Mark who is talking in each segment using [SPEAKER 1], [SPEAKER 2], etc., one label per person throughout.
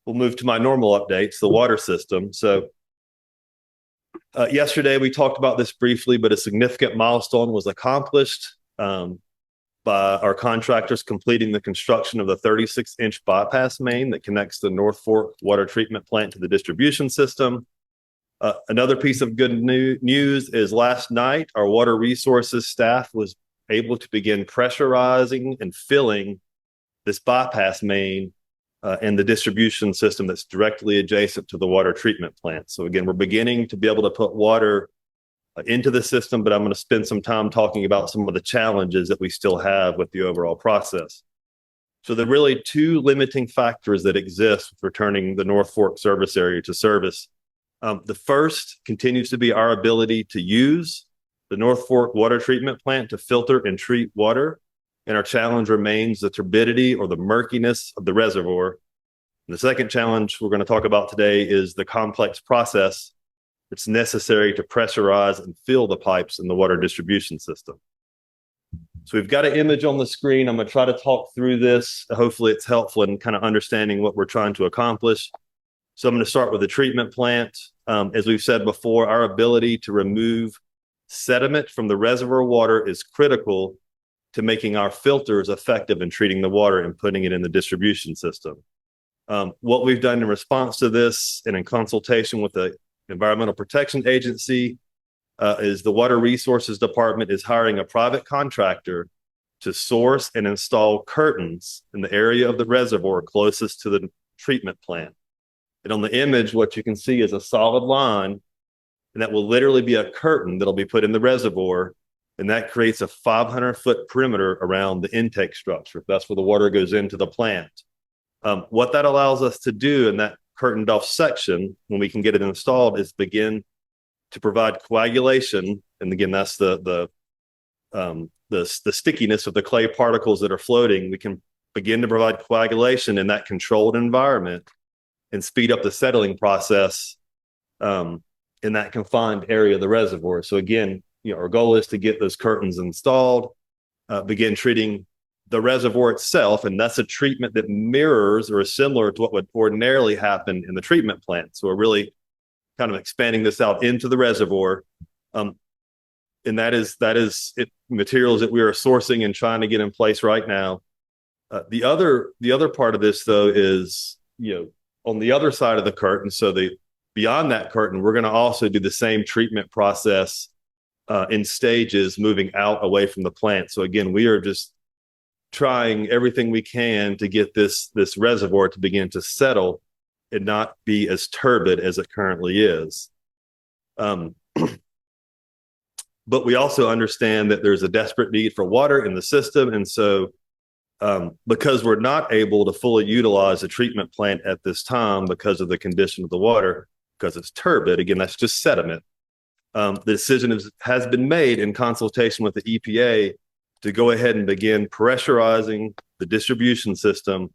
[SPEAKER 1] We'll move to my normal updates, the water system. Yesterday we talked about this briefly, but a significant milestone was accomplished by our contractors completing the construction of the 36-inch bypass main that connects the North Fork water treatment plant to the distribution system. Another piece of good news is last night, our water resources staff was able to begin pressurizing and filling this bypass main and the distribution system that's directly adjacent to the water treatment plant. So again, we're beginning to be able to put water into the system, but I'm going to spend some time talking about some of the challenges that we still have with the overall process. So there are really two limiting factors that exist with returning the North Fork service area to service. The first continues to be our ability to use the North Fork water treatment plant to filter and treat water. And our challenge remains the turbidity or the murkiness of the reservoir. And the second challenge we're going to talk about today is the complex process that's necessary to pressurize and fill the pipes in the water distribution system. So we've got an image on the screen. I'm going to try to talk through this. Hopefully it's helpful in kind of understanding what we're trying to accomplish. So I'm going to start with the treatment plant. As we've said before, our ability to remove sediment from the reservoir water is critical to making our filters effective in treating the water and putting it in the distribution system. What we've done in response to this and in consultation with the Environmental Protection Agency is the Water Resources Department is hiring a private contractor to source and install curtains in the area of the reservoir closest to the treatment plant. And on the image, what you can see is a solid line, and that will literally be a curtain that'll be put in the reservoir, and that creates a 500-foot perimeter around the intake structure. That's where the water goes into the plant. What that allows us to do in that curtained off section, when we can get it installed, is begin to provide coagulation. And again, that's the stickiness of the clay particles that are floating. We can begin to provide coagulation in that controlled environment and speed up the settling process in that confined area of the reservoir. So again, our goal is to get those curtains installed, begin treating the reservoir itself, and that's a treatment that mirrors or is similar to what would ordinarily happen in the treatment plant. So we're really kind of expanding this out into the reservoir, and that is materials that we are sourcing and trying to get in place right now. The other part of this, though, is on the other side of the curtain. So beyond that curtain, we're going to also do the same treatment process in stages, moving out away from the plant. So again, we are just trying everything we can to get this reservoir to begin to settle and not be as turbid as it currently is. But we also understand that there's a desperate need for water in the system. And so because we're not able to fully utilize the treatment plant at this time because of the condition of the water, because it's turbid, again, that's just sediment. The decision has been made in consultation with the EPA to go ahead and begin pressurizing the distribution system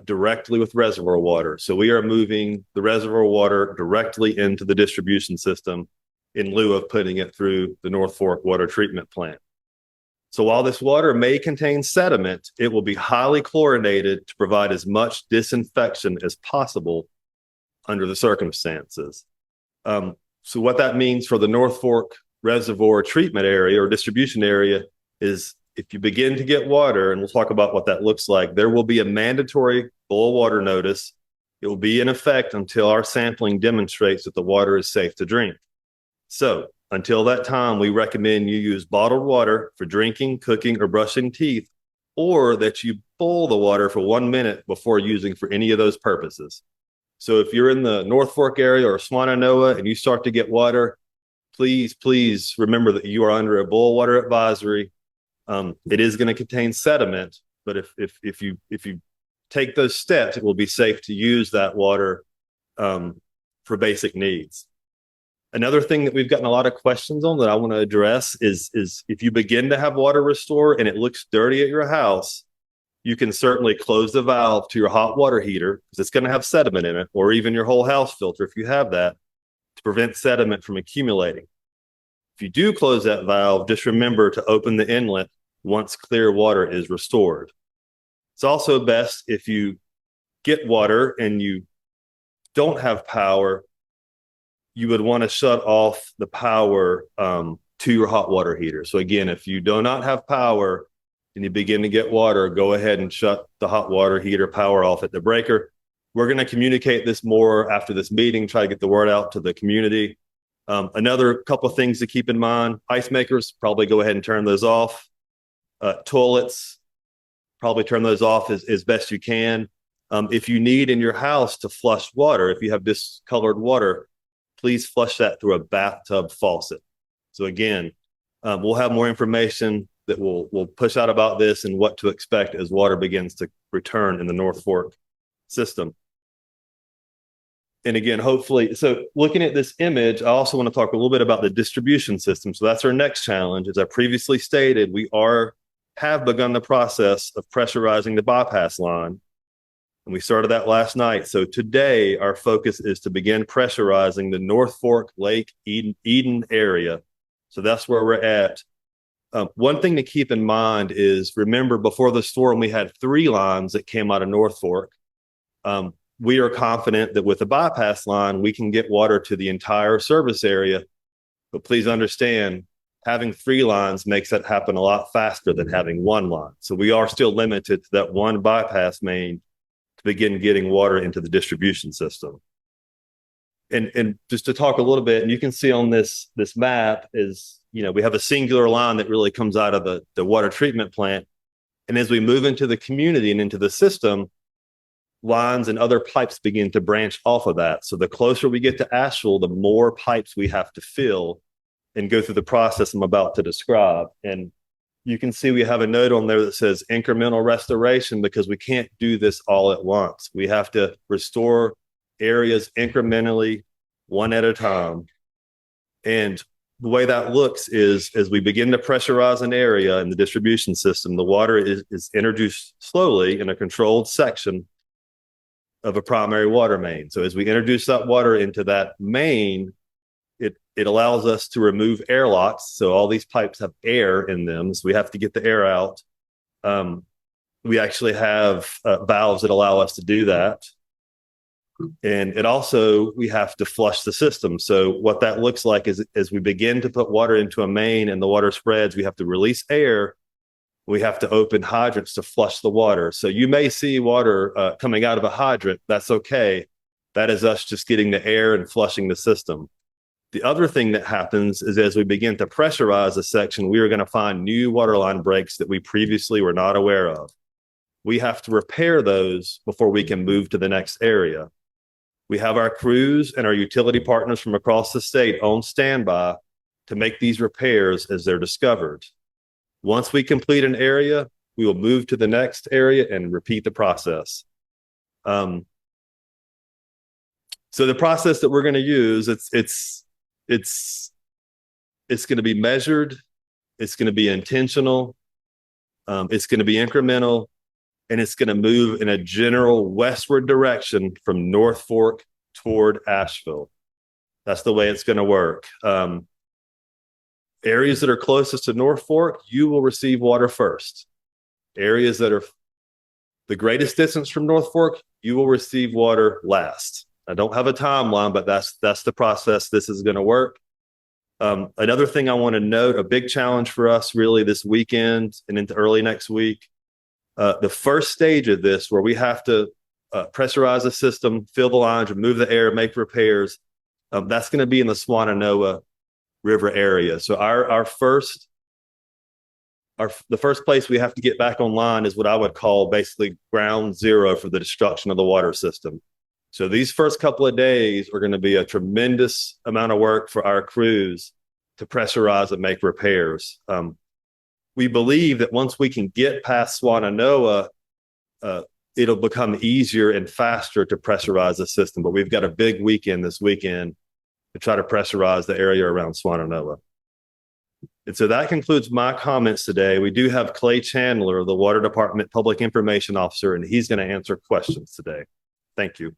[SPEAKER 1] directly with reservoir water. So we are moving the reservoir water directly into the distribution system in lieu of putting it through the North Fork water treatment plant. So while this water may contain sediment, it will be highly chlorinated to provide as much disinfection as possible under the circumstances. So what that means for the North Fork reservoir treatment area or distribution area is if you begin to get water, and we'll talk about what that looks like, there will be a mandatory boil water notice. It will be in effect until our sampling demonstrates that the water is safe to drink. So until that time, we recommend you use bottled water for drinking, cooking, or brushing teeth, or that you boil the water for 1 minute before using for any of those purposes. So if you're in the North Fork area or Swannanoa and you start to get water, please remember that you are under a boil water advisory. It is going to contain sediment, but if you take those steps, it will be safe to use that water for basic needs. Another thing that we've gotten a lot of questions on that I want to address is if you begin to have water restore and it looks dirty at your house, you can certainly close the valve to your hot water heater because it's going to have sediment in it, or even your whole house filter if you have that, to prevent sediment from accumulating. If you do close that valve, just remember to open the inlet once clear water is restored. It's also best if you get water and you don't have power, you would want to shut off the power to your hot water heater. So again, if you do not have power and you begin to get water, go ahead and shut the hot water heater power off at the breaker. We're going to communicate this more after this meeting, try to get the word out to the community. Another couple of things to keep in mind: ice makers, probably go ahead and turn those off. Toilets, probably turn those off as best you can. If you need in your house to flush water, if you have discolored water, please flush that through a bathtub faucet. So again, we'll have more information that we'll push out about this and what to expect as water begins to return in the North Fork system. And again, hopefully, so looking at this image, I also want to talk a little bit about the distribution system. So that's our next challenge. As I previously stated, we have begun the process of pressurizing the bypass line. And we started that last night. So today, our focus is to begin pressurizing the North Fork Lake Eden area. So that's where we're at. One thing to keep in mind is, remember, before the storm, we had 3 lines that came out of North Fork. We are confident that with the bypass line, we can get water to the entire service area. But please understand, having 3 lines makes that happen a lot faster than having 1 line. So we are still limited to that 1 bypass main to begin getting water into the distribution system. And just to talk a little bit, and you can see on this map is, we have a singular line that really comes out of the water treatment plant. And as we move into the community and into the system, lines and other pipes begin to branch off of that. So the closer we get to Asheville, the more pipes we have to fill and go through the process I'm about to describe. And you can see we have a note on there that says incremental restoration, because we can't do this all at once. We have to restore areas incrementally, one at a time. And the way that looks is, as we begin to pressurize an area in the distribution system, the water is introduced slowly in a controlled section of a primary water main. So as we introduce that water into that main, it allows us to remove airlocks. So all these pipes have air in them, so we have to get the air out. We actually have valves that allow us to do that. And we have to flush the system. So what that looks like is, as we begin to put water into a main and the water spreads, we have to release air. We have to open hydrants to flush the water. So you may see water coming out of a hydrant. That's okay. That is us just getting the air and flushing the system. The other thing that happens is, as we begin to pressurize a section, we are going to find new waterline breaks that we previously were not aware of. We have to repair those before we can move to the next area. We have our crews and our utility partners from across the state on standby to make these repairs as they're discovered. Once we complete an area, we will move to the next area and repeat the process. So the process that we're going to use, it's going to be measured, it's going to be intentional, it's going to be incremental, and it's going to move in a general westward direction from North Fork toward Asheville. That's the way it's going to work. Areas that are closest to North Fork, you will receive water first. Areas that are the greatest distance from North Fork, you will receive water last. I don't have a timeline, but that's the process this is going to work. Another thing I want to note, a big challenge for us really this weekend and into early next week, the first stage of this, where we have to pressurize the system, fill the lines, remove the air, make repairs, that's going to be in the Swannanoa River area. So the first place we have to get back online is what I would call basically ground zero for the destruction of the water system. So these first couple of days are going to be a tremendous amount of work for our crews to pressurize and make repairs. We believe that once we can get past Swannanoa, it'll become easier and faster to pressurize the system. But we've got a big weekend this weekend to try to pressurize the area around Swannanoa. And so that concludes my comments today. We do have Clay Chandler, the Water Department Public Information Officer, and he's going to answer questions today. Thank you.